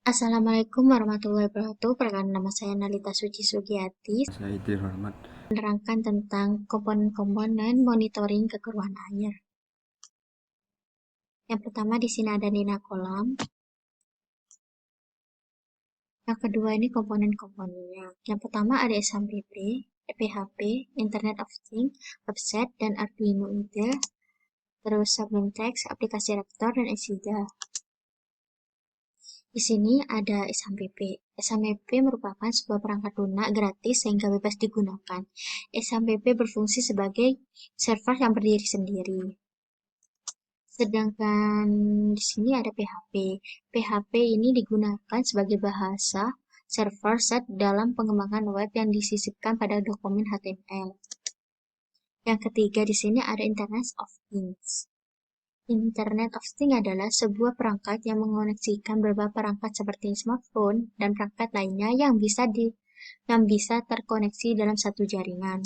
Assalamualaikum warahmatullahi wabarakatuh. Perkenalkan, nama saya Nalita Suci Sugiyati. Saya Hormat. Menerangkan tentang komponen-komponen monitoring kekeruan air. Yang pertama di sini ada Nina Kolam. Yang kedua ini komponen-komponennya. Yang pertama ada SMPP, PHP, Internet of Things, website, dan Arduino Intel. Terus Sublime Text, aplikasi Raptor, dan Exida. Di sini ada SMPP. SMPP merupakan sebuah perangkat lunak gratis sehingga bebas digunakan. SMPP berfungsi sebagai server yang berdiri sendiri. Sedangkan di sini ada PHP. PHP ini digunakan sebagai bahasa server set dalam pengembangan web yang disisipkan pada dokumen HTML. Yang ketiga di sini ada Internet of Things. Internet of Things adalah sebuah perangkat yang mengoneksikan beberapa perangkat seperti smartphone dan perangkat lainnya yang bisa terkoneksi dalam satu jaringan.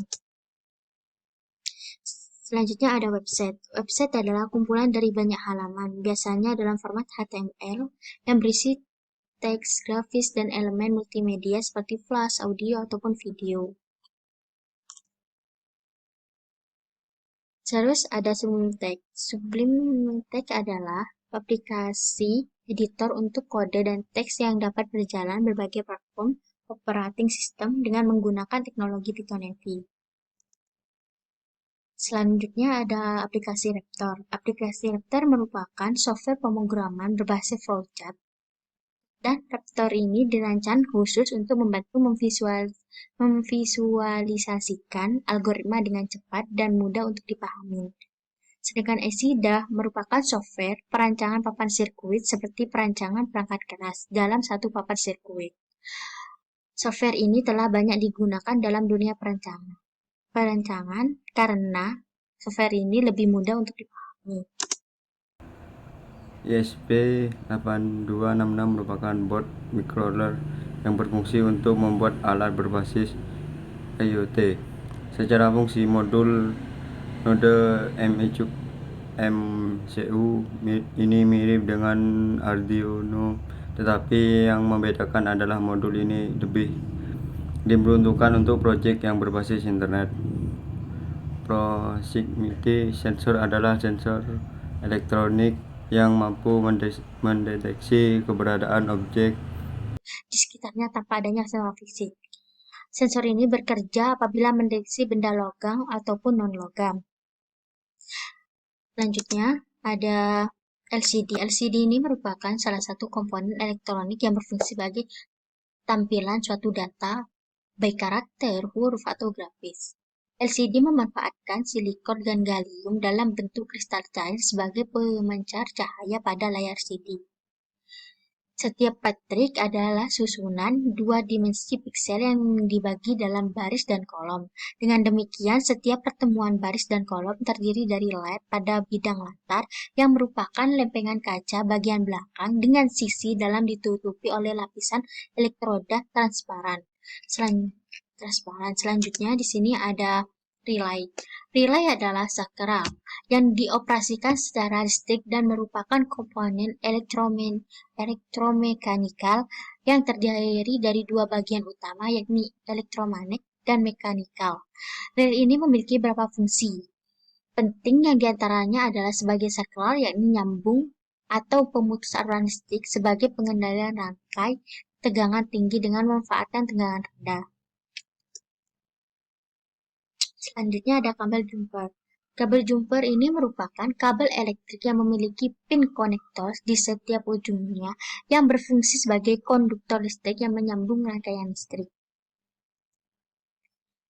Selanjutnya ada website. Website adalah kumpulan dari banyak halaman, biasanya dalam format HTML yang berisi teks, grafis, dan elemen multimedia seperti flash, audio, ataupun video. Terus ada Sublime Text. Sublime Text adalah aplikasi editor untuk kode dan teks yang dapat berjalan berbagai platform operating system dengan menggunakan teknologi Python-NV. Selanjutnya ada aplikasi Raptor. Aplikasi Raptor merupakan software pemrograman berbasis flowchart, dan Raptor ini dirancang khusus untuk membantu memvisualisasikan algoritma dengan cepat dan mudah untuk dipahami. Sedangkan ECIDA merupakan software perancangan papan sirkuit seperti perancangan perangkat keras dalam satu papan sirkuit. Software ini telah banyak digunakan dalam dunia perancangan karena software ini lebih mudah untuk dipahami. ESP8266 merupakan board microcontroller yang berfungsi untuk membuat alat berbasis IoT. Secara fungsi modul node MCU ini mirip dengan Arduino, tetapi yang membedakan adalah modul ini lebih diperuntukkan untuk proyek yang berbasis internet. Proximity sensor adalah sensor elektronik yang mampu mendeteksi keberadaan objek di sekitarnya tanpa adanya sensory fisik. Sensor ini bekerja apabila mendeteksi benda logam ataupun non-logam. Selanjutnya ada LCD. LCD ini merupakan salah satu komponen elektronik yang berfungsi sebagai tampilan suatu data, baik karakter, huruf, atau grafis. LCD memanfaatkan silikon dan gallium dalam bentuk kristal cair sebagai pemancar cahaya pada layar LCD. Setiap patrik adalah susunan dua dimensi piksel yang dibagi dalam baris dan kolom. Dengan demikian, setiap pertemuan baris dan kolom terdiri dari LED pada bidang latar yang merupakan lempengan kaca bagian belakang dengan sisi dalam ditutupi oleh lapisan elektroda transparan. Selanjutnya di sini ada relay. Relay adalah sakral yang dioperasikan secara listrik dan merupakan komponen elektromekanikal yang terdiri dari dua bagian utama, yakni elektromagnet dan mekanikal. Relay ini memiliki beberapa fungsi penting, yang diantaranya adalah sebagai sakral, yakni nyambung atau pemutus aliran listrik, sebagai pengendalian rangkai tegangan tinggi dengan memanfaatkan tegangan rendah. Selanjutnya ada kabel jumper. Kabel jumper ini merupakan kabel elektrik yang memiliki pin konektor di setiap ujungnya yang berfungsi sebagai konduktor listrik yang menyambung rangkaian listrik.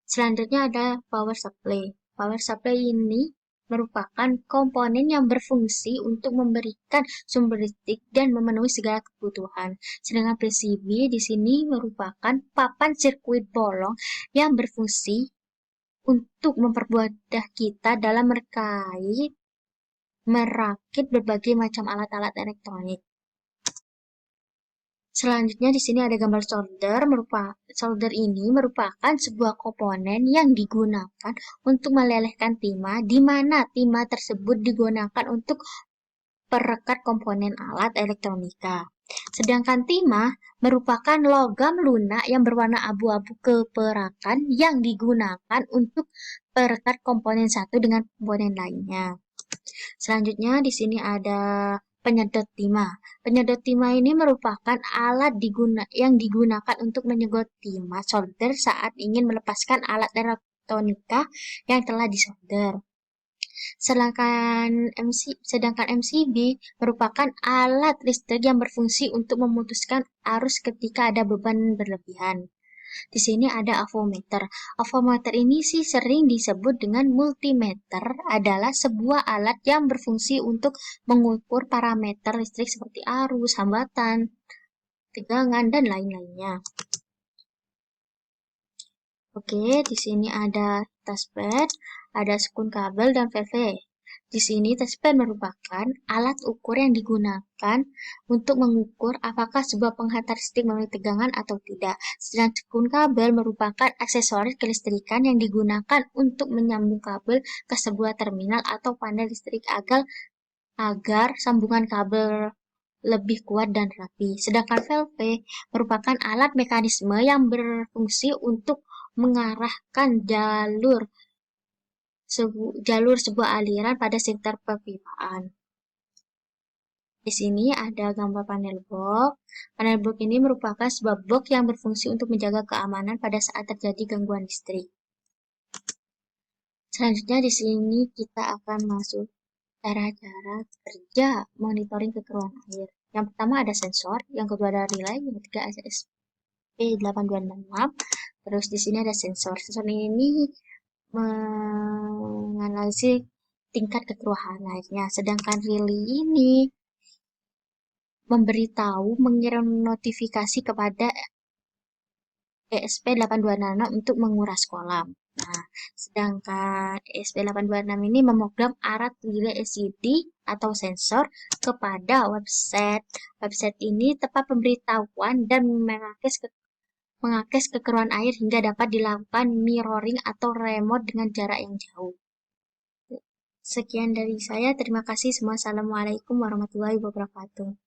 Selanjutnya ada power supply. Power supply ini merupakan komponen yang berfungsi untuk memberikan sumber listrik dan memenuhi segala kebutuhan. Sedangkan PCB di sini merupakan papan sirkuit bolong yang berfungsi untuk mempermudah kita dalam merakit berbagai macam alat-alat elektronik. Selanjutnya di sini ada gambar solder. Solder ini merupakan sebuah komponen yang digunakan untuk melelehkan timah, di mana timah tersebut digunakan untuk perekat komponen alat elektronika. Sedangkan timah merupakan logam lunak yang berwarna abu-abu keperakan yang digunakan untuk perekat komponen satu dengan komponen lainnya. Selanjutnya di sini ada penyedot timah. Penyedot timah ini merupakan alat yang digunakan untuk menyedot timah solder saat ingin melepaskan alat elektronika yang telah disolder. Sedangkan MCB merupakan alat listrik yang berfungsi untuk memutuskan arus ketika ada beban berlebihan. Di sini ada avometer. Avometer ini sih sering disebut dengan multimeter, adalah sebuah alat yang berfungsi untuk mengukur parameter listrik seperti arus, hambatan, tegangan, dan lain-lainnya. Oke, di sini ada touchpad, ada sekun kabel, dan VV. Di sini touchpad merupakan alat ukur yang digunakan untuk mengukur apakah sebuah penghantar listrik melalui tegangan atau tidak. Sedangkan sekun kabel merupakan aksesoris kelistrikan yang digunakan untuk menyambung kabel ke sebuah terminal atau panel listrik agar sambungan kabel lebih kuat dan rapi. Sedangkan valve merupakan alat mekanisme yang berfungsi untuk mengarahkan jalur sebuah aliran pada sekitar perpipaan. Di sini ada gambar panel box. Panel box ini merupakan sebuah box yang berfungsi untuk menjaga keamanan pada saat terjadi gangguan listrik. Selanjutnya di sini kita akan masuk cara-cara kerja monitoring kekeruan air. Yang pertama ada sensor, yang kedua ada relay, yang ketiga ada SP826. Terus di sini ada sensor. Sensor ini menganalisis tingkat kekeruhan airnya. Sedangkan relay ini mengirim notifikasi kepada ESP826 untuk menguras kolam. Nah, sedangkan ESP826 ini memogram arah relay LCD atau sensor kepada website. Website ini tepat pemberitahuan dan mengakses kekeruan air hingga dapat dilakukan mirroring atau remote dengan jarak yang jauh. Sekian dari saya, terima kasih semua. Assalamualaikum warahmatullahi wabarakatuh.